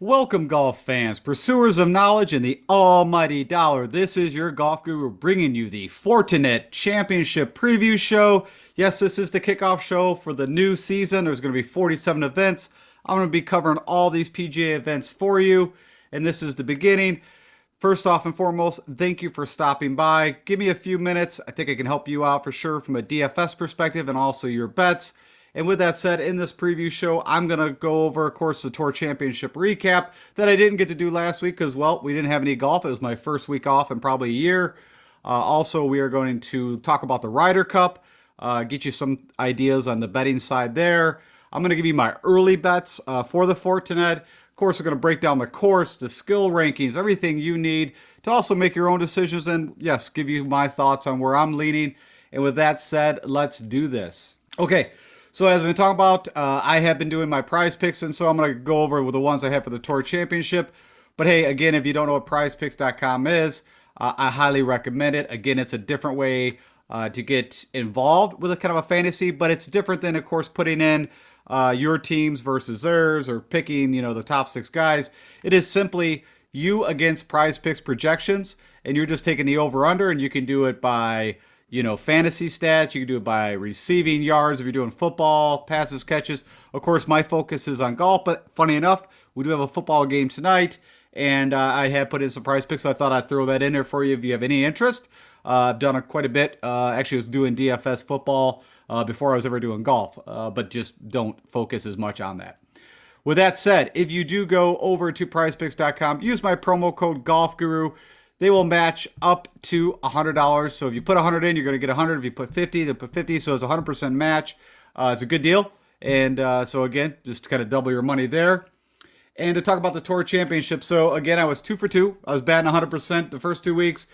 Welcome, golf fans, pursuers of knowledge and the almighty dollar. This is your golf guru bringing you the Fortinet Championship preview show. Yes, this is the kickoff show for the new season. There's going to be 47 events. I'm going to be covering all these PGA events for you, and this is the beginning. First off and foremost, thank you for stopping by. Give me a few minutes. I think I can help you out for sure from a DFS perspective and also your bets. And with that said, in this preview show, I'm going to go over, of course, the Tour Championship recap that I didn't get to do last week because, well, we didn't have any golf. It was my first week off in probably a year. Also, we are going to talk about the Ryder Cup, get you some ideas on the betting side there. I'm going to give you my early bets for the Fortinet. Of course, we're going to break down the course, the skill rankings, everything you need to also make your own decisions and, yes, give you my thoughts on where I'm leaning. And with that said, let's do this. Okay. So as we've been talking about, I have been doing my prize picks, and so I'm going to go over with the ones I have for the Tour Championship. But hey, again, if you don't know what prizepicks.com is, I highly recommend it. Again, it's a different way to get involved with a kind of a fantasy, but it's different than, of course, putting in your teams versus theirs or picking, the top 6 guys. It is simply you against prize picks projections, and you're just taking the over-under, and you can do it by fantasy stats. You can do it by receiving yards if you're doing football, passes, catches. Of course, my focus is on golf, but funny enough, we do have a football game tonight, and I have put in some prize picks, so I thought I'd throw that in there for you if you have any interest. I've done it quite a bit. Actually, I was doing DFS football before I was ever doing golf, but just don't focus as much on that. With that said, if you do go over to prizepicks.com, use my promo code GolfGuru. They will match up to $100. So if you put 100 in, you're going to get 100. If you put 50, they'll put 50. So it's a 100% match. It's a good deal. And so again, just kind of double your money there. And to talk about the Tour Championship. So again, I was 2 for 2. I was batting 100% the first 2 weeks.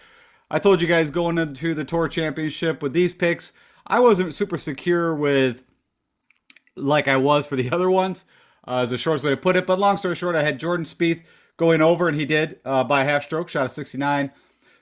I told you guys going into the Tour Championship with these picks, I wasn't super secure with like I was for the other ones. Is the shortest way to put it. But long story short, I had Jordan Spieth going over, and he did by a half stroke, shot a 69.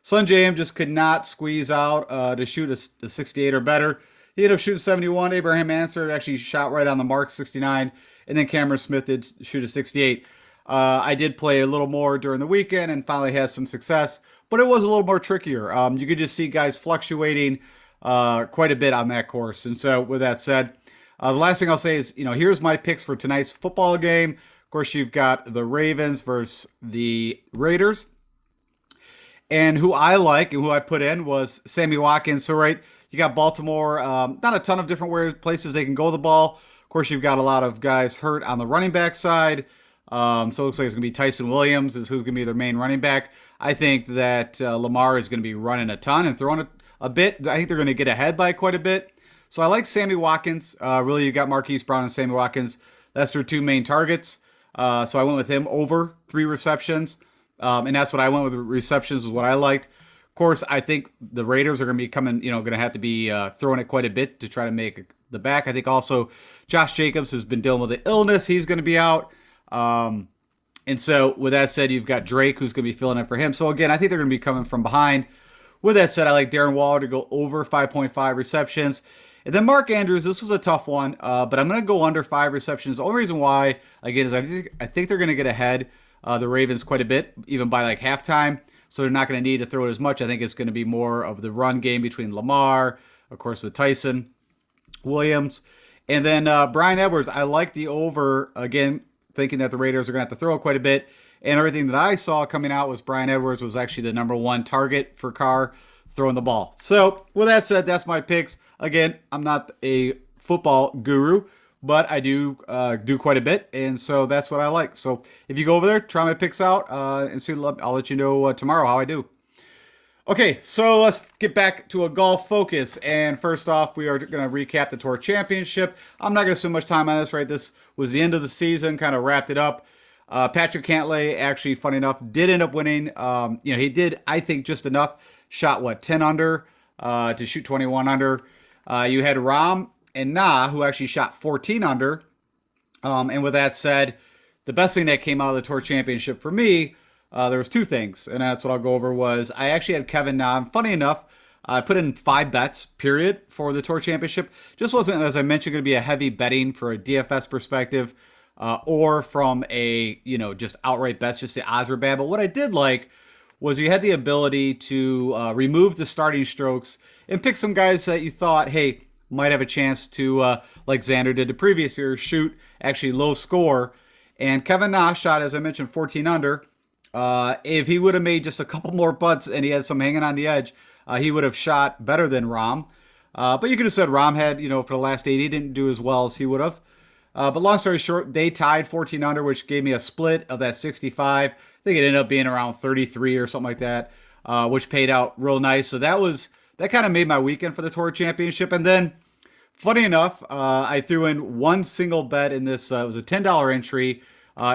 Sungjae Im just could not squeeze out to shoot a 68 or better. He ended up shooting 71. Abraham Ancer actually shot right on the mark, 69. And then Cameron Smith did shoot a 68. I did play a little more during the weekend and finally had some success, but it was a little more trickier. You could just see guys fluctuating quite a bit on that course. And so with that said, the last thing I'll say is, here's my picks for tonight's football game. Of course, you've got the Ravens versus the Raiders. And who I like and who I put in was Sammy Watkins. So, right, you got Baltimore, not a ton of different places they can go the ball. Of course, you've got a lot of guys hurt on the running back side. So it looks like it's going to be Tyson Williams is who's going to be their main running back. I think that Lamar is going to be running a ton and throwing a bit. I think they're going to get ahead by quite a bit. So I like Sammy Watkins. Really, you got Marquise Brown and Sammy Watkins. That's their 2 main targets. So I went with him over 3 receptions. And that's what I went with. Receptions is what I liked. Of course, I think the Raiders are going to be coming, going to have to be throwing it quite a bit to try to make the back. I think also Josh Jacobs has been dealing with an illness. He's going to be out. And so with that said, you've got Drake who's going to be filling in for him. So again, I think they're going to be coming from behind. With that said, I like Darren Waller to go over 5.5 receptions. And then Mark Andrews, this was a tough one, but I'm going to go under 5 receptions. The only reason why, again, is I think they're going to get ahead the Ravens quite a bit, even by like halftime. So they're not going to need to throw it as much. I think it's going to be more of the run game between Lamar, of course, with Tyson Williams. And then Bryan Edwards, I like the over, again, thinking that the Raiders are going to have to throw it quite a bit. And everything that I saw coming out was Bryan Edwards was actually the number 1 target for Carr throwing the ball. So with that said, that's my picks. Again, I'm not a football guru, but I do do quite a bit, and so that's what I like. So if you go over there, try my picks out, and see. I'll let you know tomorrow how I do. Okay, so let's get back to a golf focus. And first off, we are going to recap the Tour Championship. I'm not going to spend much time on this, right? This was the end of the season, kind of wrapped it up. Patrick Cantlay, actually, funny enough, did end up winning. He did, I think, just enough. Shot, 10 under to shoot 21 under. You had Rahm and Na, who actually shot 14 under. And with that said, the best thing that came out of the Tour Championship for me, there was 2 things, and that's what I'll go over, was I actually had Kevin Na. Funny enough, I put in 5 bets, period, for the Tour Championship. Just wasn't, as I mentioned, going to be a heavy betting for a DFS perspective. or from a, just outright bets, just the odds were bad. But what I did like was you had the ability to remove the starting strokes and pick some guys that you thought, hey, might have a chance to, like Xander did the previous year, shoot actually low score. And Kevin Na shot, as I mentioned, 14 under. If he would have made just a couple more putts and he had some hanging on the edge, he would have shot better than Rahm. But you could have said Rahm had, for the last 8, he didn't do as well as he would have. But long story short, they tied 14 under, which gave me a split of that 65. I think it ended up being around 33 or something like that, which paid out real nice. So that kind of made my weekend for the Tour Championship. And then, funny enough, I threw in one single bet in this. It was a $10 entry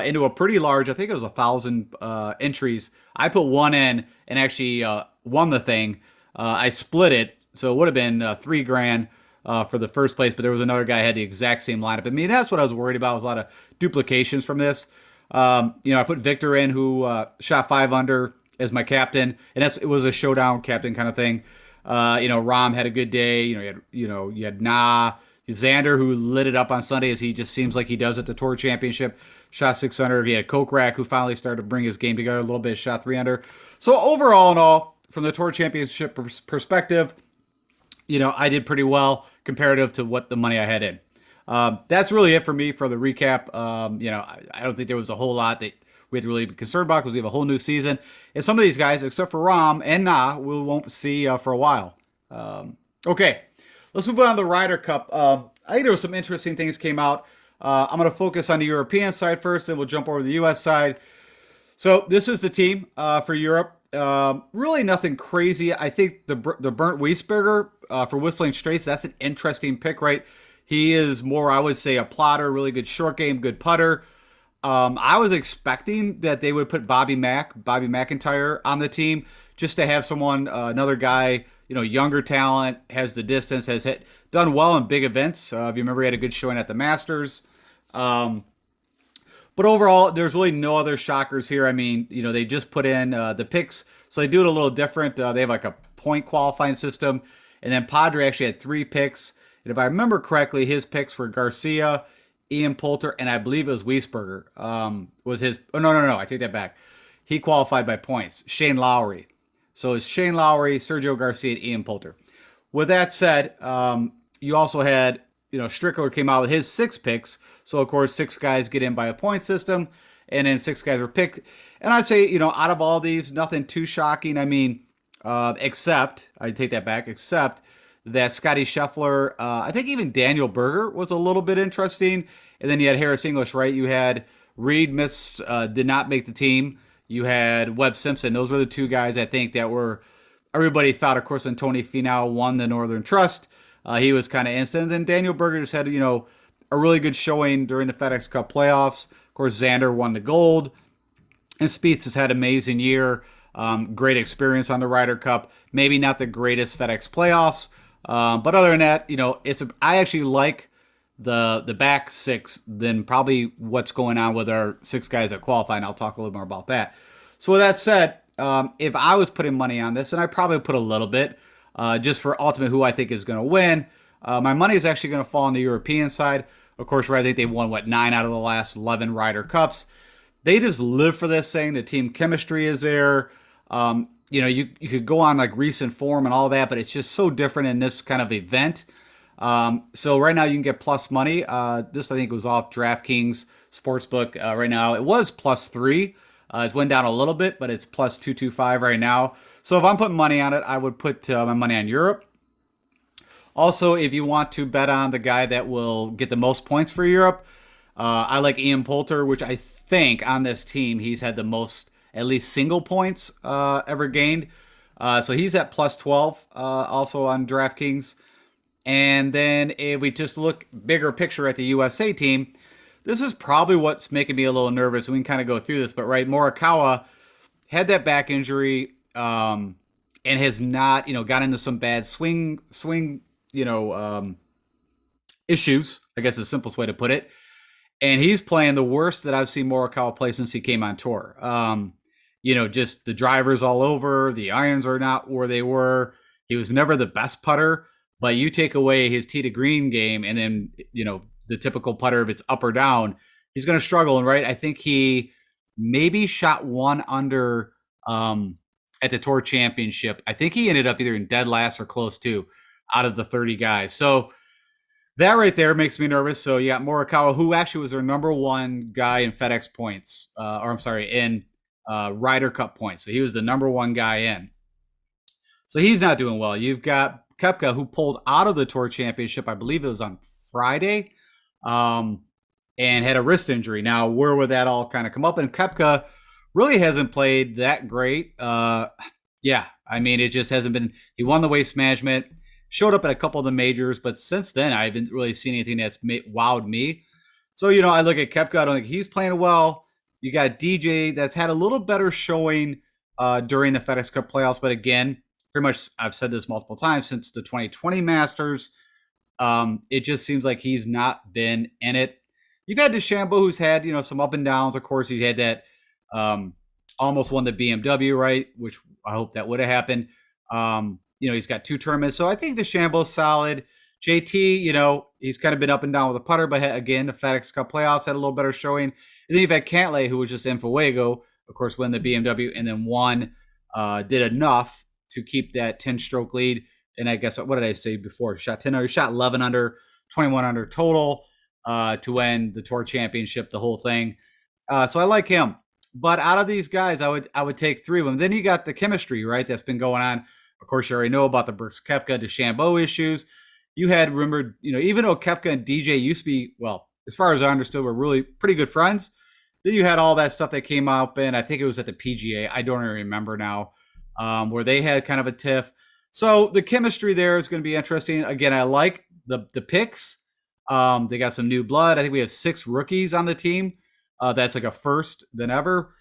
into a pretty large. I think it was 1,000 entries. I put one in and actually won the thing. I split it, so it would have been $3,000 for the first place. But there was another guy who had the exact same lineup. I mean, that's what I was worried about. Was a lot of duplications from this. I put Victor in, who shot 5 under as my captain, and it was a showdown captain kind of thing. Rahm had a good day. You had Na, Xander, who lit it up on Sunday, as he just seems like he does at the Tour Championship. Shot 600. He had Kokrak, who finally started to bring his game together a little bit. Shot 3 under. So overall, in all, from the Tour Championship perspective, I did pretty well comparative to what the money I had in. That's really it for me for the recap. I don't think there was a whole lot that we had to really be concerned about because we have a whole new season. And some of these guys, except for Rahm and Na, we won't see for a while. Okay, let's move on to the Ryder Cup. I think there were some interesting things came out. I'm going to focus on the European side first, then we'll jump over to the U.S. side. So this is the team for Europe. Really nothing crazy. I think the Bernd Wiesberger for Whistling Straits, that's an interesting pick, right? He is more, I would say, a plotter, really good short game, good putter. I was expecting that they would put Bobby McIntyre on the team just to have someone, another guy, younger talent, has the distance, done well in big events. If you remember, he had a good showing at the Masters. But overall, there's really no other shockers here. I mean, they just put in the picks, so they do it a little different. They have like a point qualifying system, and then Padre actually had 3 picks. And if I remember correctly, his picks were Garcia, Ian Poulter, and I believe it was Wiesberger. Was his? Oh, no, I take that back. He qualified by points. Shane Lowry. So it's Shane Lowry, Sergio Garcia, and Ian Poulter. With that said, you also had, Strickler came out with his 6 picks. So, of course, 6 guys get in by a point system, and then 6 guys were picked. And I'd say, out of all these, nothing too shocking. I mean, except that Scotty Scheffler, I think even Daniel Berger was a little bit interesting. And then you had Harris English, right? You had Reed did not make the team. You had Webb Simpson. Those were the 2 guys I think that everybody thought, of course, when Tony Finau won the Northern Trust, he was kind of instant. And then Daniel Berger just had, a really good showing during the FedEx Cup playoffs. Of course, Xander won the gold. And Spieth has had an amazing year. Great experience on the Ryder Cup. Maybe not the greatest FedEx playoffs. But other than that, I actually like the back 6 than probably what's going on with our 6 guys that qualify, and I'll talk a little more about that. So with that said, if I was putting money on this, and I probably put a little bit, just for ultimate who I think is going to win, my money is actually going to fall on the European side. Of course, right, I think they won, 9 out of the last 11 Ryder Cups. They just live for this thing. The team chemistry is there. You could go on like recent form and all that, but it's just so different in this kind of event. So right now you can get plus money. This I think was off DraftKings Sportsbook right now. It was +3. It's went down a little bit, but it's +225 right now. So if I'm putting money on it, I would put my money on Europe. Also, if you want to bet on the guy that will get the most points for Europe, I like Ian Poulter, which I think on this team he's had the most, at least single points ever gained. So he's at +12 also on DraftKings. And then if we just look bigger picture at the USA team, this is probably what's making me a little nervous. We can kind of go through this, but right, Morikawa had that back injury and has not, got into some bad swing, issues, I guess is the simplest way to put it. And he's playing the worst that I've seen Morikawa play since he came on tour. Just the drivers all over, the irons are not where they were. He was never the best putter, but you take away his tee to green game and then, the typical putter, if it's up or down, he's going to struggle. And right, I think he maybe shot one under at the Tour Championship. I think he ended up either in dead last or close to out of the 30 guys. So that right there makes me nervous. So you got Morikawa, who actually was their number one guy in FedEx points, in Ryder Cup points. So he was the number one guy in. So he's not doing well. You've got Koepka, who pulled out of the Tour Championship, I believe it was on Friday, and had a wrist injury. Now, where would that all kind of come up? And Koepka really hasn't played that great. Yeah, I mean, it just hasn't been. He won the Waste Management, showed up at a couple of the majors, but since then, I haven't really seen anything that's wowed me. So, I look at Koepka, I don't think he's playing well. You got DJ that's had a little better showing during the FedEx Cup playoffs, but again, pretty much I've said this multiple times since the 2020 Masters. It just seems like he's not been in it. You've had DeChambeau, who's had, some up and downs. Of course, he's had that almost won the BMW, right? Which I hope that would have happened. He's got 2 tournaments. So I think DeChambeau's solid. JT, he's kind of been up and down with a putter, but again, the FedEx Cup playoffs had a little better showing. And then you've had Cantlay, who was just in Fuego, of course, win the BMW, and then won, did enough to keep that 10-stroke lead. And I guess, what did I say before? Shot 10 under, shot 11 under, 21 under total to win the Tour Championship, the whole thing. So I like him. But out of these guys, I would take 3 of them. Then you got the chemistry, right, that's been going on. Of course, you already know about the Brooks Koepka, DeChambeau issues. You had, remember, even though Koepka and DJ used to be, well, as far as I understood, were really pretty good friends. Then you had all that stuff that came up, and I think it was at the PGA. I don't even remember now, where they had kind of a tiff. So the chemistry there is going to be interesting. Again, I like the picks. They got some new blood. I think we have 6 rookies on the team. That's like a first than ever.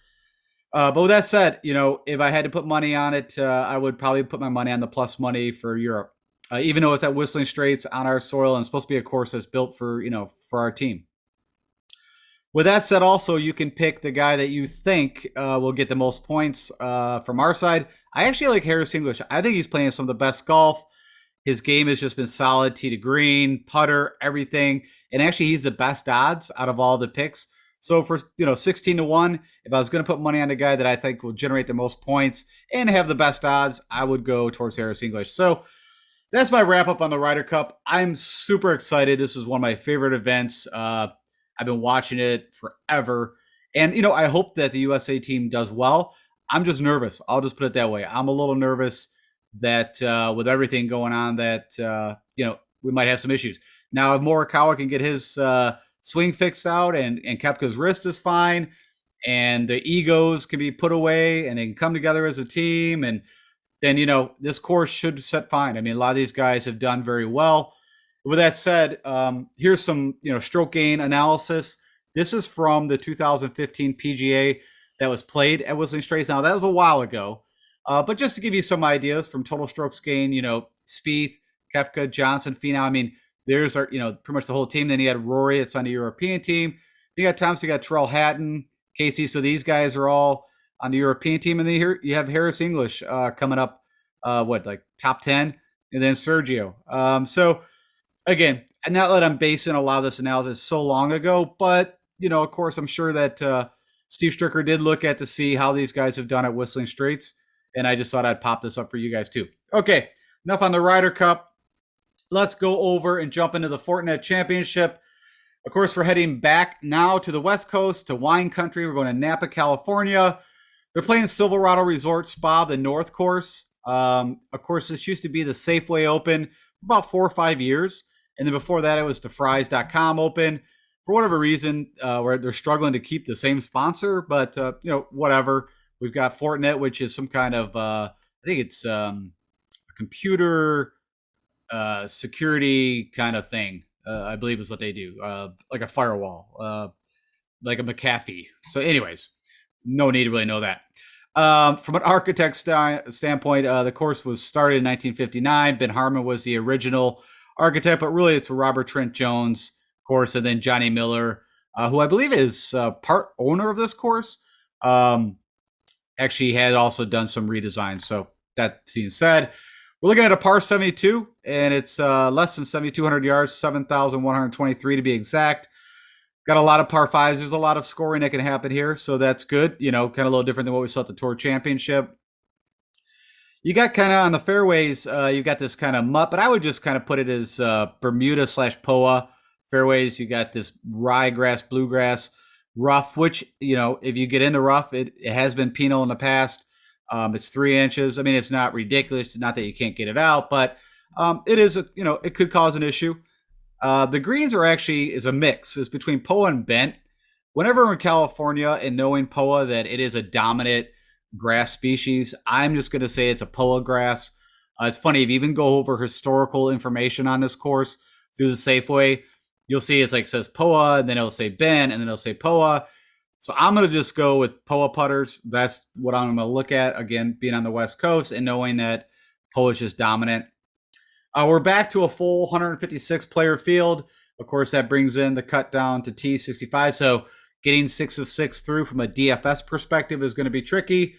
But with that said, if I had to put money on it, I would probably put my money on the plus money for Europe. Even though it's at Whistling Straits on our soil and it's supposed to be a course that's built for, for our team. With that said, also, you can pick the guy that you think will get the most points from our side. I actually like Harris English. I think he's playing some of the best golf. His game has just been solid, tee to green, putter, everything. And actually, he's the best odds out of all the picks. So for 16-1, if I was going to put money on a guy that I think will generate the most points and have the best odds, I would go towards Harris English. So that's my wrap up on the Ryder Cup. I'm super excited. This is one of my favorite events. I've been watching it forever. And, I hope that the USA team does well. I'm just nervous. I'll just put it that way. I'm a little nervous that with everything going on that, we might have some issues. Now, if Morikawa can get his swing fixed out and Koepka's wrist is fine and the egos can be put away and they can come together as a team, and then, this course should set fine. I mean, a lot of these guys have done very well. With that said, here's some, stroke gain analysis. This is from the 2015 PGA that was played at Whistling Straits. Now, that was a while ago. But just to give you some ideas from total strokes gain, Spieth, Koepka, Johnson, Finau. I mean, there's our, pretty much the whole team. Then you had Rory, it's on the European team. You got Thompson, you got Terrell Hatton, Casey. So these guys are all on the European team. And then here you have Harris English coming up, top 10, and then Sergio. So again, not that I'm basing a lot of this analysis so long ago, but, of course, I'm sure that Steve Stricker did look at to see how these guys have done at Whistling Straits. And I just thought I'd pop this up for you guys too. Okay, enough on the Ryder Cup. Let's go over and jump into the Fortinet Championship. Of course, we're heading back now to the West Coast, to wine country. We're going to Napa, California. They're playing Silverado Resort Spa, the North Course. Of course, this used to be the Safeway Open for about 4 or 5 years. And then before that, it was the Fries.com Open. For whatever reason, where they're struggling to keep the same sponsor, but, whatever. We've got Fortinet, which is some kind of, I think it's a computer security kind of thing, I believe is what they do, like a firewall, like a McAfee. So anyways, no need to really know that. From an architect standpoint, the course was started in 1959. Ben Harmon was the original architect, but really it's Robert Trent Jones course, and then Johnny Miller, who I believe is part owner of this course. Actually had also done some redesigns. So that being said, we're looking at a par 72, and it's less than 7,200 yards, 7,123 to be exact. Got a lot of par fives. There's a lot of scoring that can happen here, so that's good. Kind of a little different than what we saw at the Tour Championship. You got kind of on the fairways, you got this kind of mutt, but I would just kind of put it as Bermuda slash POA fairways. You got this ryegrass, bluegrass, rough, which, if you get in the rough, it has been penal in the past. It's 3 inches. I mean, it's not ridiculous. Not that you can't get it out, but it is, it could cause an issue. The greens are actually is a mix. It's between POA and bent. Whenever we're in California and knowing POA that it is a dominant grass species, I'm just going to say it's a POA grass. It's funny, if you even go over historical information on this course through the Safeway, you'll see it's like it says POA, and then it'll say bent, and then it'll say POA. So I'm going to just go with POA putters. That's what I'm going to look at. Again, being on the West Coast and knowing that POA is just dominant. We're back to a full 156 player field. Of course, that brings in the cut down to T65. So getting 6 of 6 through from a DFS perspective is going to be tricky.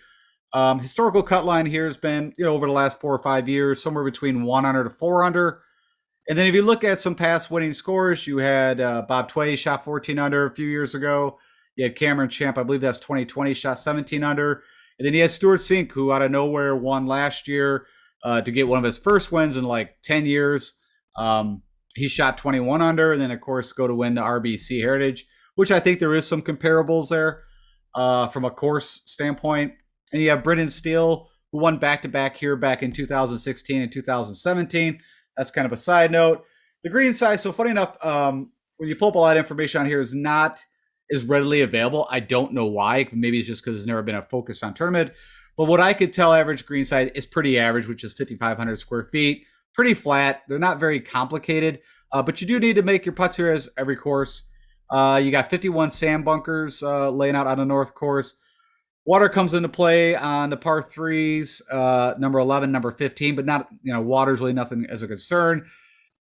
Historical cut line here has been, over the last 4 or 5 years, somewhere between 1 under to 4 under. And then if you look at some past winning scores, you had Bob Tway shot 14 under a few years ago. You had Cameron Champ, I believe that's 2020, shot 17 under. And then you had Stuart Sink, who out of nowhere won last year to get one of his first wins in like 10 years. He shot 21 under, and then, of course, go to win the RBC Heritage, which I think there is some comparables there from a course standpoint. And you have Brendan Steele, who won back-to-back here back in 2016 and 2017. That's kind of a side note. The green side, so funny enough, when you pull up a lot of information on here, is not as readily available. I don't know why. Maybe it's just because it's never been a focus on tournament. But what I could tell, average green side is pretty average, which is 5,500 square feet. Pretty flat. They're not very complicated, but you do need to make your putts here as every course. You got 51 sand bunkers laying out on the north course. Water comes into play on the par threes, number 11, number 15, but not, water's really nothing as a concern.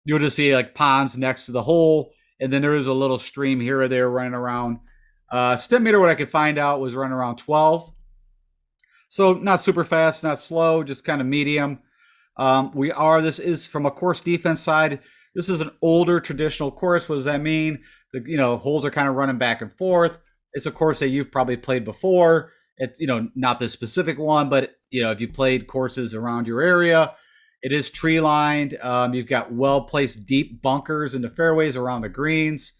You'll just see like ponds next to the hole, and then there is a little stream here or there running around. Stem meter, what I could find out was running around 12. So not super fast, not slow, just kind of medium. This is from a course defense side. This is an older traditional course. What does that mean? Holes are kind of running back and forth. It's a course that you've probably played before. It's, not the specific one, but, if you played courses around your area, it is tree lined. You've got well-placed deep bunkers in the fairways around the greens.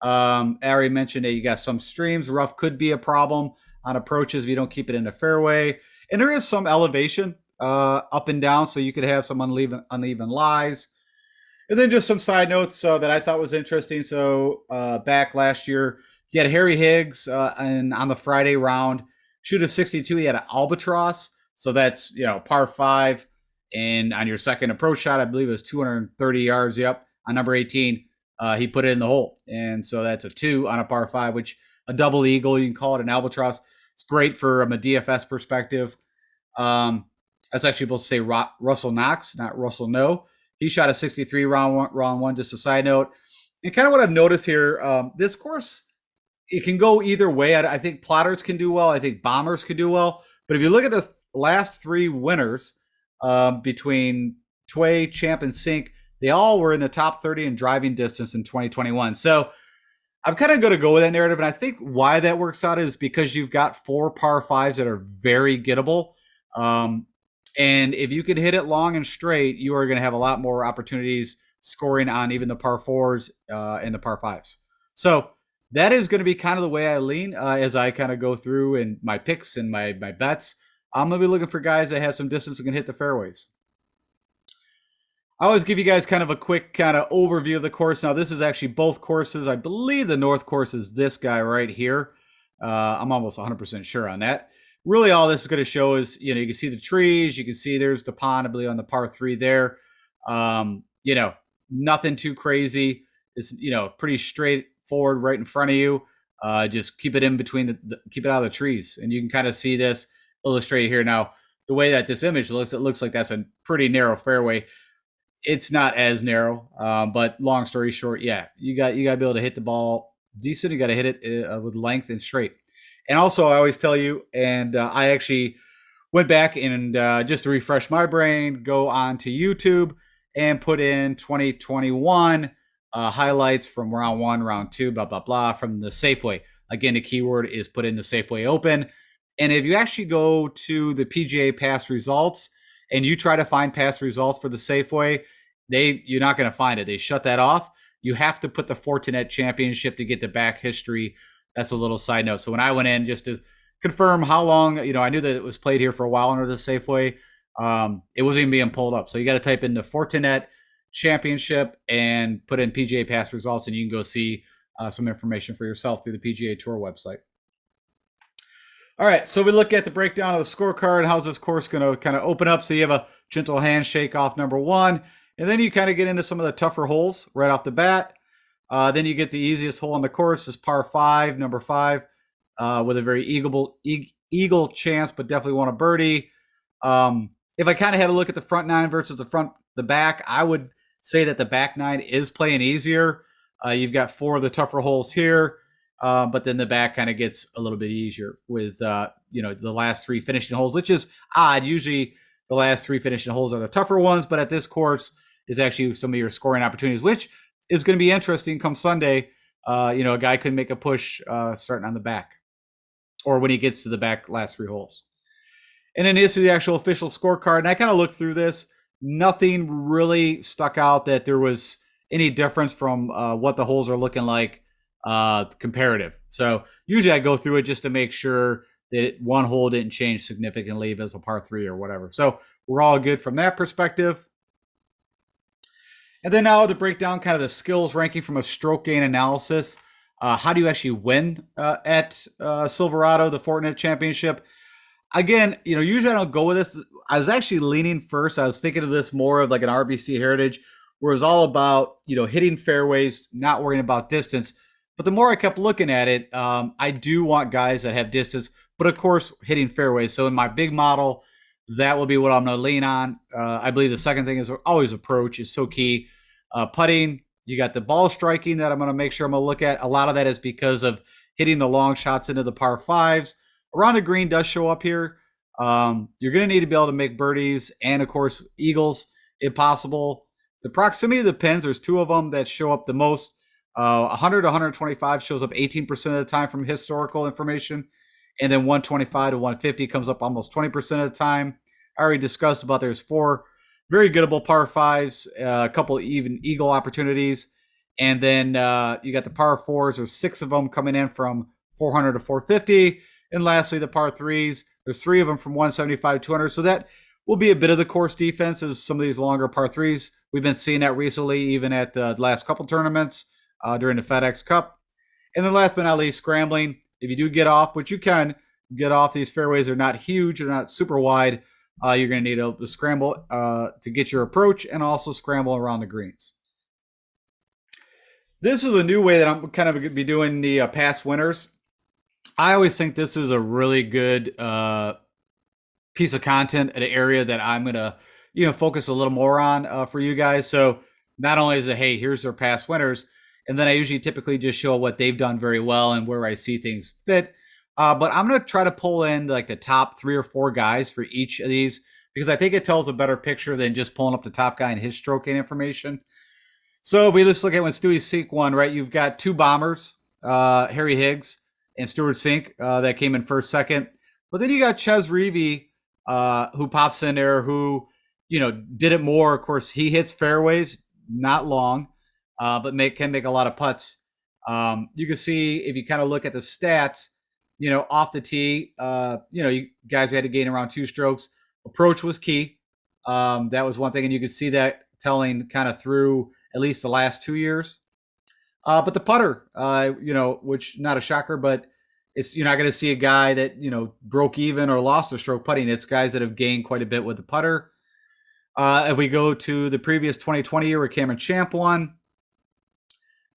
I already mentioned that you got some streams. Rough could be a problem on approaches if you don't keep it in the fairway. And there is some elevation up and down, so you could have some uneven lies. And then just some side notes that I thought was interesting. So back last year, you had Harry Higgs, and on the Friday round, shoot a 62. He had an albatross, so that's par 5. And on your second approach shot, I believe it was 230 yards. Yep, on number 18, he put it in the hole, and so that's a 2 on a par 5, which a double eagle, you can call it an albatross. It's great from a DFS perspective. That's actually supposed to say Russell Knox, not Russell No. He shot a 63 round one, just a side note. And kind of what I've noticed here, this course, it can go either way. I think plotters can do well. I think bombers can do well. But if you look at the last 3 winners between Tway, Champ, and Sink, they all were in the top 30 in driving distance in 2021. So I'm kind of going to go with that narrative. And I think why that works out is because you've got 4 par 5s that are very gettable. And if you can hit it long and straight, you are going to have a lot more opportunities scoring on even the par 4s and the par 5s. So that is going to be kind of the way I lean as I kind of go through in my picks and my bets. I'm going to be looking for guys that have some distance and can hit the fairways. I always give you guys kind of a quick kind of overview of the course. Now, this is actually both courses. I believe the north course is this guy right here. I'm almost 100% sure on that. Really, all this is going to show is, you can see the trees. You can see there's the pond, I believe, on the par 3 there. Nothing too crazy. It's, pretty straightforward right in front of you. Just keep it in between, keep it out of the trees. And you can kind of see this illustrated here. Now, the way that this image looks, it looks like that's a pretty narrow fairway. It's not as narrow, but long story short, yeah, you got to be able to hit the ball decent. You got to hit it with length and straight. And also, I always tell you, and I actually went back and just to refresh my brain, go on to YouTube and put in 2021 highlights from round 1, round 2, blah, blah, blah, from the Safeway. Again, the keyword is put in the Safeway Open. And if you actually go to the PGA past results and you try to find past results for the Safeway, you're not going to find it. They shut that off. You have to put the Fortinet Championship to get the back history. That's a little side note. So when I went in just to confirm how long, I knew that it was played here for a while under the Safeway. It wasn't even being pulled up. So you got to type in the Fortinet Championship and put in PGA past results, and you can go see some information for yourself through the PGA Tour website. All right, so we look at the breakdown of the scorecard. How's this course going to kind of open up? So you have a gentle handshake off number 1, and then you kind of get into some of the tougher holes right off the bat. Then you get the easiest hole on the course is par 5, number 5, with a very eagle chance, but definitely want a birdie. If I kind of had to look at the front 9 versus the back, I would say that the back 9 is playing easier. You've got 4 of the tougher holes here. But then the back kind of gets a little bit easier with, the last 3 finishing holes, which is odd. Usually the last 3 finishing holes are the tougher ones, but at this course is actually some of your scoring opportunities, which is going to be interesting come Sunday. A guy could make a push starting on the back or when he gets to the back last 3 holes. And then this is the actual official scorecard. And I kind of looked through this. Nothing really stuck out that there was any difference from what the holes are looking like comparative. So usually I go through it just to make sure that one hole didn't change significantly if it's a par 3 or whatever. So we're all good from that perspective. And then now to break down kind of the skills ranking from a stroke gain analysis. How do you actually win at Silverado, the Fortinet Championship? Again, usually I don't go with this. I was actually leaning first. I was thinking of this more of like an RBC Heritage, where it's all about, hitting fairways, not worrying about distance. But the more I kept looking at it, I do want guys that have distance, but of course, hitting fairways. So in my big model, that will be what I'm going to lean on. I believe the second thing is always approach is so key. Putting, you got the ball striking that I'm going to make sure I'm going to look at. A lot of that is because of hitting the long shots into the par 5s. Around the green does show up here. You're going to need to be able to make birdies and, of course, eagles if possible. The proximity of the pins, there's 2 of them that show up the most. 100 to 125 shows up 18% of the time from historical information. And then 125 to 150 comes up almost 20% of the time. I already discussed about there's 4 very gettable par 5s, a couple even eagle opportunities. And then you got the par 4s. There's 6 of them coming in from 400 to 450. And lastly, the par 3s. There's 3 of them from 175 to 200. So that will be a bit of the course defense as some of these longer par 3s. We've been seeing that recently, even at the last couple tournaments during the FedEx Cup. And then last but not least, scrambling. If you do get off, which you can get off, these fairways are not huge, they're not super wide. You're going to need to scramble to get your approach and also scramble around the greens. This is a new way that I'm kind of going to be doing the past winners. I always think this is a really good piece of content, an area that I'm going to, focus a little more on for you guys. So not only is it, hey, here's their past winners, and then I usually typically just show what they've done very well and where I see things fit. But I'm going to try to pull in like the top 3 or 4 guys for each of these because I think it tells a better picture than just pulling up the top guy and his stroking information. So if we just look at when Stewie Cink won, right, you've got 2 bombers, Harry Higgs and Stuart Cink, that came in first, second. But then you got Chez Reavie, who pops in there, who, did it more. Of course, he hits fairways, not long, but can make a lot of putts. You can see if you kind of look at the stats, off the tee, you guys had to gain around 2 strokes. Approach was key. That was one thing, and you could see that telling kind of through at least the last 2 years. But the putter, which not a shocker, but you're not going to see a guy that, broke even or lost a stroke putting. It's guys that have gained quite a bit with the putter. If we go to the previous 2020 year where Cameron Champ won,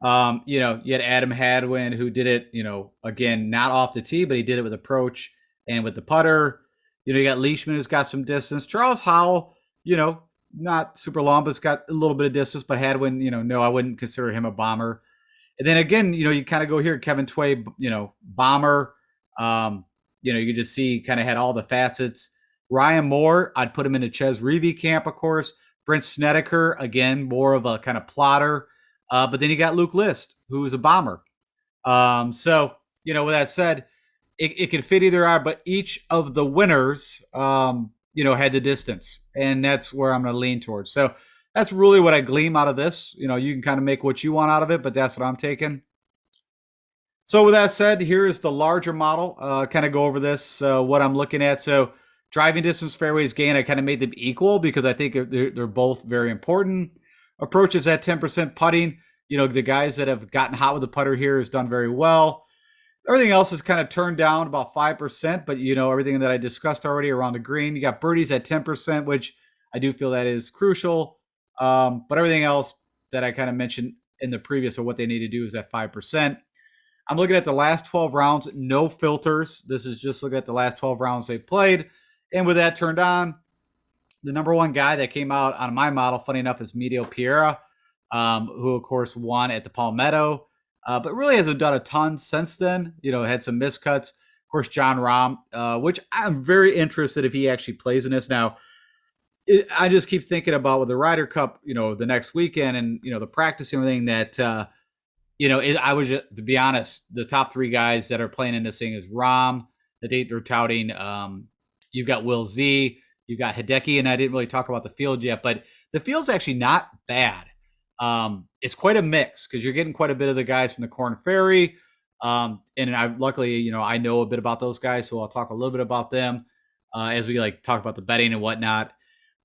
you had Adam Hadwin who did it, again, not off the tee, but he did it with approach and with the putter. You got Leishman who's got some distance. Charles Howell, not super long, but it's got a little bit of distance. But Hadwin, no, I wouldn't consider him a bomber. And then again, you kind of go here, Kevin Tway, bomber. You could just see kind of had all the facets. Ryan Moore, I'd put him in the Chez Reavie camp, of course. Brent Snedeker, again, more of a kind of plotter. But then you got Luke List, who is a bomber. So, with that said, it could fit either eye, but each of the winners, had the distance. And that's where I'm going to lean towards. So that's really what I glean out of this. You can kind of make what you want out of it, but that's what I'm taking. So with that said, here is the larger model. Kind of go over this, what I'm looking at. So driving distance, fairways, gain, I kind of made them equal because I think they're both very important. Approaches at 10%. Putting, the guys that have gotten hot with the putter here has done very well. Everything else is kind of turned down about 5%, but everything that I discussed already around the green. You got birdies at 10%, which I do feel that is crucial. But everything else that I kind of mentioned in the previous of what they need to do is at 5%. I'm looking at the last 12 rounds, no filters. This is just looking at the last 12 rounds they played. And with that turned on, the number one guy that came out on my model, funny enough, is Mito Pereira, who, of course, won at the Palmetto, but really hasn't done a ton since then. Had some miscuts. Of course, John Rahm, which I'm very interested if he actually plays in this. Now, I just keep thinking about with the Ryder Cup, the next weekend and, the practice and everything that I was just, to be honest, the top three guys that are playing in this thing is Rahm, the date they're touting. You've got Will Z, you've got Hideki, and I didn't really talk about the field yet, but the field's actually not bad. It's quite a mix because you're getting quite a bit of the guys from the Corn Ferry. And I luckily, I know a bit about those guys, so I'll talk a little bit about them as we talk about the betting and whatnot.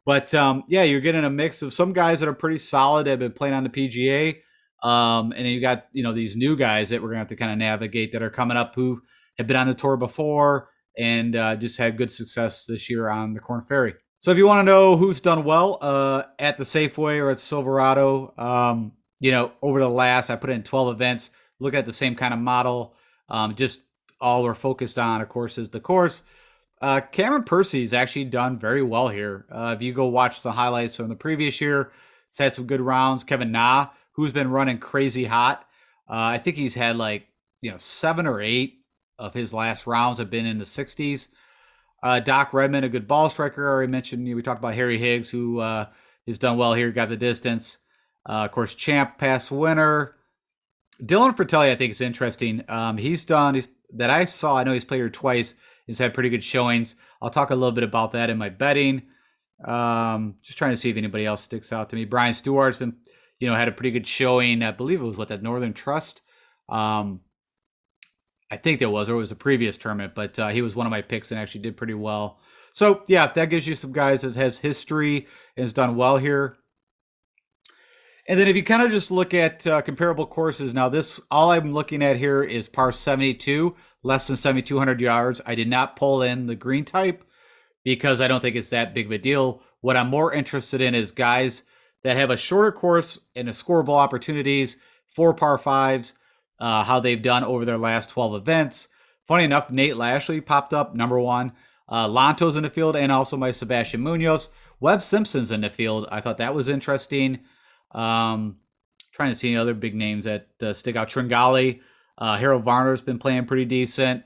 But you're getting a mix of some guys that are pretty solid that have been playing on the PGA. And then you got, these new guys that we're going to have to kind of navigate that are coming up who have been on the tour before and just had good success this year on the Corn Ferry. So if you want to know who's done well at the Safeway or at Silverado, over the last, I put in 12 events, look at the same kind of model. Just all we're focused on, of course, is the course. Cameron Percy's actually done very well here. If you go watch the highlights from the previous year, he's had some good rounds. Kevin Na, who's been running crazy hot. I think he's had 7 or 8 of his last rounds have been in the 60s. Doc Redman, a good ball striker. I already mentioned, we talked about Harry Higgs, who has done well here, got the distance. Of course, Champ, past winner. Dylan Fratelli, I think, is interesting. That I saw, I know he's played here twice. He's had pretty good showings. I'll talk a little bit about that in my betting. Just trying to see if anybody else sticks out to me. Brian Stewart's been, had a pretty good showing. I believe it was that Northern Trust. I think there was, or it was a previous tournament, but he was one of my picks and actually did pretty well. So yeah, that gives you some guys that has history and has done well here. And then if you kind of just look at comparable courses, now all I'm looking at here is par 72, less than 7,200 yards. I did not pull in the green type because I don't think it's that big of a deal. What I'm more interested in is guys that have a shorter course and a scoreable opportunities, 4 par 5s, how they've done over their last 12 events. Funny enough, Nate Lashley popped up, number one. Lanto's in the field, and also my Sebastian Munoz. Webb Simpson's in the field. I thought that was interesting. Trying to see any other big names that stick out. Tringali, Harold Varner's been playing pretty decent.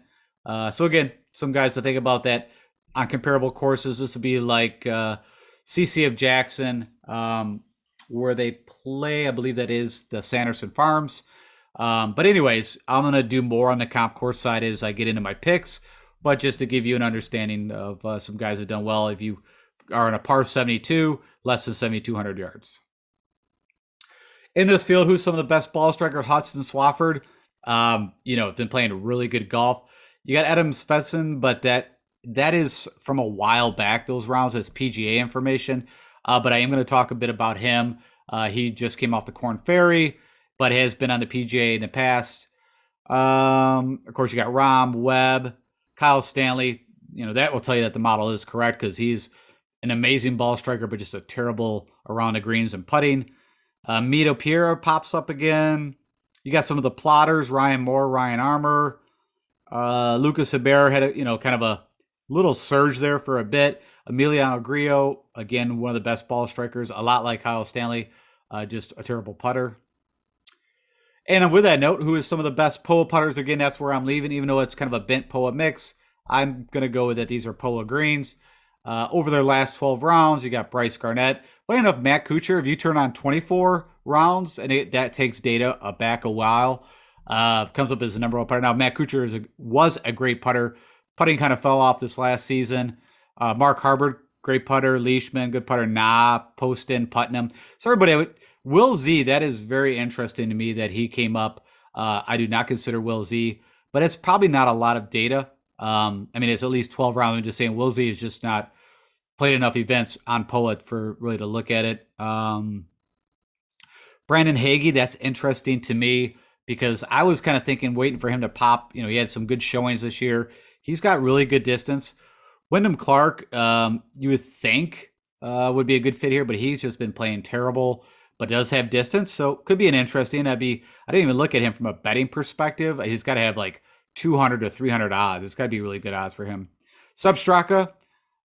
So again, some guys to think about that on comparable courses. This would be like CCF Jackson, where they play. I believe that is the Sanderson Farms. But anyways, I'm going to do more on the comp course side as I get into my picks. But just to give you an understanding of some guys that have done well, if you are in a par 72, less than 7,200 yards. In this field, who's some of the best ball striker? Hudson Swafford, been playing really good golf. You got Adam Svensson, but that is from a while back. Those rounds as PGA information. But I am going to talk a bit about him. He just came off the Corn Ferry, but has been on the PGA in the past. Of course, you got Rahm, Webb, Kyle Stanley. That will tell you that the model is correct because he's an amazing ball striker, but just a terrible around the greens and putting. Mito Pereira pops up again. You got some of the plotters, Ryan Moore, Ryan Armour. Lucas Hebert had kind of a little surge there for a bit. Emiliano Grillo, again, one of the best ball strikers, a lot like Kyle Stanley, just a terrible putter. And with that note, who is some of the best POA putters? Again, that's where I'm leaving, even though it's kind of a bent POA mix. I'm going to go with that. These are POA greens. Over their last 12 rounds, you got Bryce Garnett. Funny enough, Matt Kuchar, if you turn on 24 rounds, and that takes data back a while, comes up as the number one putter. Now, Matt Kuchar was a great putter. Putting kind of fell off this last season. Mark Harbert, great putter. Leishman, good putter. Poston, Putnam. So everybody, Will Z, that is very interesting to me that he came up. I do not consider Will Z, but it's probably not a lot of data. I mean, it's at least 12 rounds. I'm just saying Will Z is just not played enough events on Poet for really to look at it. Brandon Hagee, that's interesting to me because I was kind of thinking, waiting for him to pop. He had some good showings this year. He's got really good distance. Wyndham Clark, you would think would be a good fit here, but he's just been playing terrible, but does have distance. So could be an interesting. I didn't even look at him from a betting perspective. He's got to have like 200 to 300 odds. It's got to be really good odds for him. Substraka,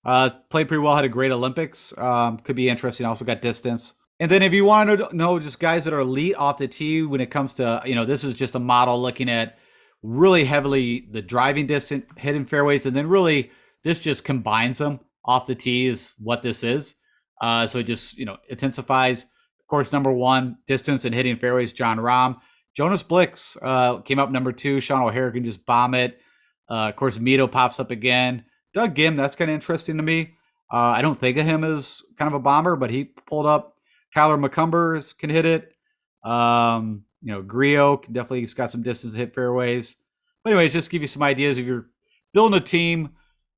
played pretty well, had a great Olympics. Could be interesting. Also got distance. And then if you want to know just guys that are elite off the tee when it comes to, this is just a model looking at really heavily the driving distance, hitting fairways, and then really this just combines them off the tee is what this is. So it just, intensifies. Of course, number one, distance and hitting fairways, John Rahm. Jonas Blix came up number two. Sean O'Hare can just bomb it. Of course, Mito pops up again. Doug Gim, that's kind of interesting to me. I don't think of him as kind of a bomber, but he pulled up. Tyler McCumbers can hit it. Griot can definitely, he's got some distance to hit fairways. But anyways, just give you some ideas if you're building a team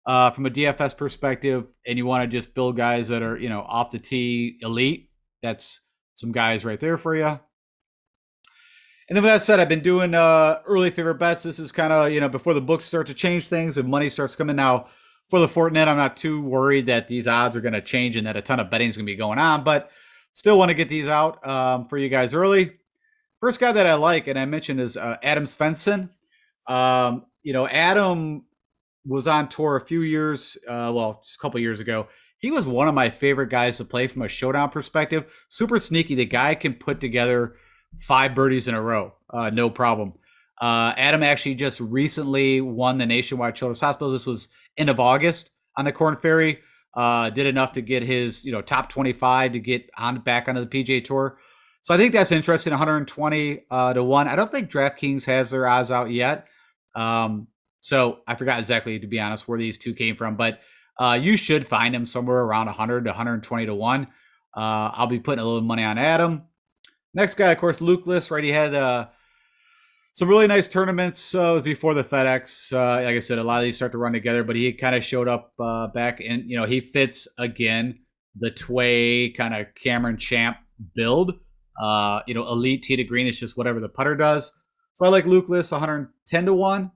from a DFS perspective and you want to just build guys that are, off the tee elite. That's some guys right there for you. And then with that said, I've been doing early favorite bets. This is kind of, before the books start to change things and money starts coming now. For the Fortinet, I'm not too worried that these odds are going to change and that a ton of betting is going to be going on, but still want to get these out for you guys early. First guy that I like, and I mentioned, is Adam Svensson. Adam was on tour a few years, just a couple years ago. He was one of my favorite guys to play from a showdown perspective. Super sneaky. The guy can put together 5 birdies in a row, no problem. Adam actually just recently won the Nationwide Children's Hospitals. This was end of August on the Korn Ferry. Did enough to get his, top 25 to get back onto the PGA Tour. So I think that's interesting. 120 to 1. I don't think DraftKings has their odds out yet. So I forgot exactly, to be honest, where these two came from, but you should find them somewhere around 100 to 120 to 1. I'll be putting a little money on Adam. Next guy, of course, Luke List, right? He had some really nice tournaments before the FedEx. Like I said, a lot of these start to run together, but he kind of showed up back, and he fits again the Tway kind of Cameron Champ build. Elite tee to green is just whatever the putter does. So I like Luke List 110 to 1.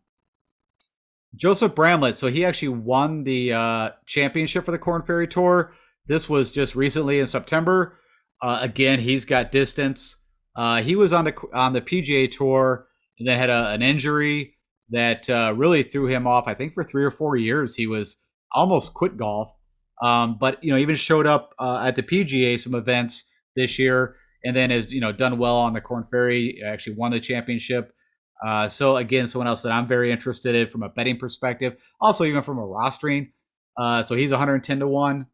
Joseph Bramlett. So he actually won the championship for the Korn Ferry Tour. This was just recently in September. Again, he's got distance. He was on the PGA Tour and then had an injury that really threw him off. I think for 3 or 4 years he was almost quit golf. But even showed up at the PGA some events this year, and then has done well on the Korn Ferry. Actually won the championship. So again, someone else that I'm very interested in from a betting perspective. Also, even from a rostering. So he's 110 to 1.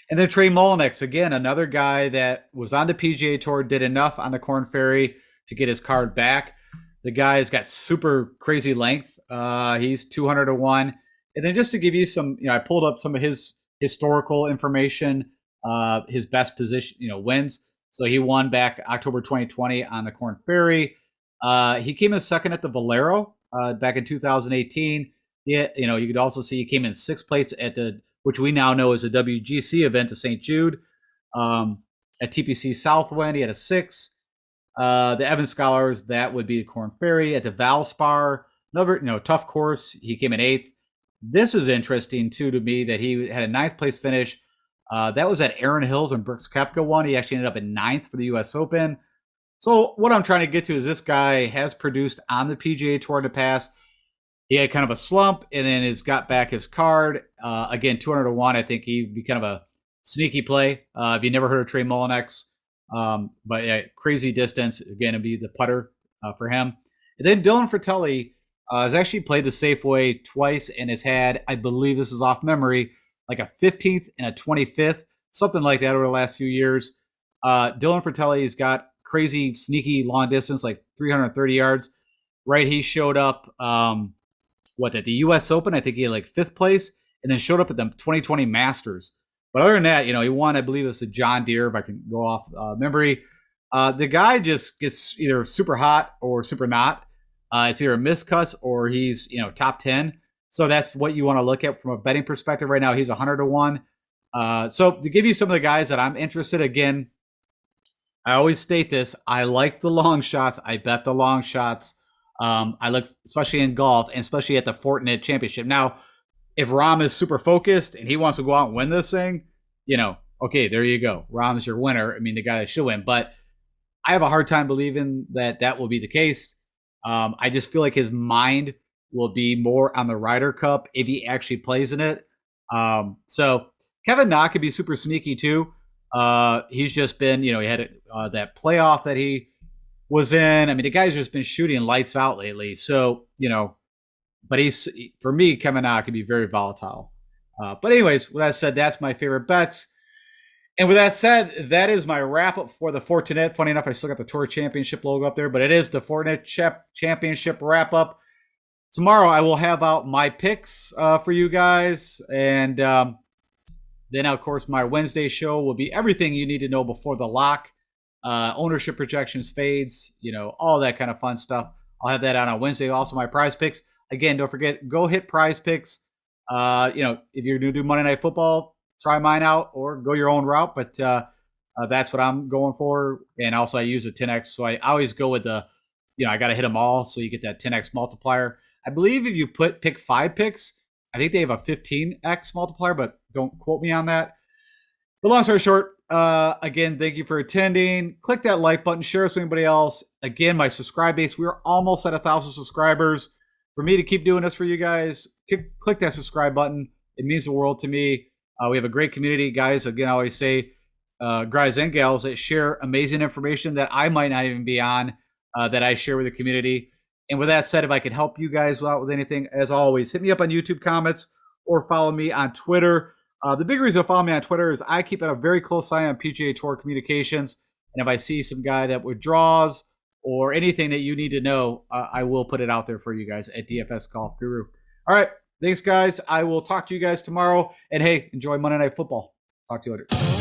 And then Trey Mullinax, again, another guy that was on the PGA Tour, did enough on the Korn Ferry to get his card back. The guy's got super crazy length. He's 200 to 1. And then just to give you some, I pulled up some of his historical information, his best position, wins. So he won back October 2020 on the Korn Ferry. He came in second at the Valero back in 2018. Yeah, you could also see he came in 6th place at which we now know is a WGC event to St. Jude. At TPC Southwind, he had a 6. The Evans Scholars, that would be the Korn Ferry. At the Valspar, another tough course, he came in 8th. This is interesting too to me that he had a 9th place finish. That was at Aaron Hills and Brooks Koepka one. He actually ended up in 9th for the U.S. Open. So what I'm trying to get to is this guy has produced on the PGA Tour in the past. He had kind of a slump and then has got back his card. Again, 200 to 1. I think he'd be kind of a sneaky play. If you never heard of Trey Mullinax, but yeah, crazy distance. Again, it'd be the putter for him. And then Dylan Fratelli has actually played the Safeway twice and has had, I believe this is off memory, like a 15th and a 25th, something like that over the last few years. Dylan Fratelli's got crazy, sneaky long distance, like 330 yards. Right, he showed up at the U.S. Open. I think he had like 5th place, and then showed up at the 2020 Masters. But other than that, he won, I believe it's a John Deere, if I can go off memory. The guy just gets either super hot or super not. It's either a miscuts or he's, top 10. So that's what you want to look at from a betting perspective right now. He's 100 to 1. So to give you some of the guys that I'm interested, again, I always state this. I like the long shots. I bet the long shots. I look, especially in golf and especially at the Fortinet Championship. Now, if Rahm is super focused and he wants to go out and win this thing, okay, there you go. Rahm's your winner. I mean, the guy that should win. But I have a hard time believing that will be the case. I just feel like his mind will be more on the Ryder Cup if he actually plays in it. So Kevin Na could be super sneaky too. He's just been, he had that playoff that he was in. I mean, the guy's just been shooting lights out lately. So, but for me, Kevin Na could be very volatile. But anyways, with that said, that's my favorite bets. And with that said, that is my wrap up for the Fortinet. Funny enough, I still got the Tour Championship logo up there, but it is the Fortinet Championship wrap up. Tomorrow, I will have out my picks for you guys. And then, of course, my Wednesday show will be everything you need to know before the lock. Ownership projections, fades, all that kind of fun stuff. I'll have that out on Wednesday. Also, my PrizePicks. Again, don't forget, go hit PrizePicks. If you're going to do Monday Night Football, try mine out or go your own route. But that's what I'm going for. And also, I use a 10x. So I always go with I got to hit them all. So you get that 10x multiplier. I believe if you pick 5 picks, I think they have a 15x multiplier, but don't quote me on that. But long story short, again, thank you for attending. Click that like button, share us with anybody else. Again, my subscribe base, we're almost at 1,000 subscribers. For me to keep doing this for you guys, click that subscribe button. It means the world to me. We have a great community, guys. Again, I always say, guys and gals that share amazing information that I might not even be on, that I share with the community. And with that said, if I can help you guys out with anything, as always, hit me up on YouTube comments or follow me on Twitter. The big reason to follow me on Twitter is I keep a very close eye on PGA Tour communications. And if I see some guy that withdraws or anything that you need to know, I will put it out there for you guys at DFS Golf Guru. All right. Thanks, guys. I will talk to you guys tomorrow. And hey, enjoy Monday Night Football. Talk to you later.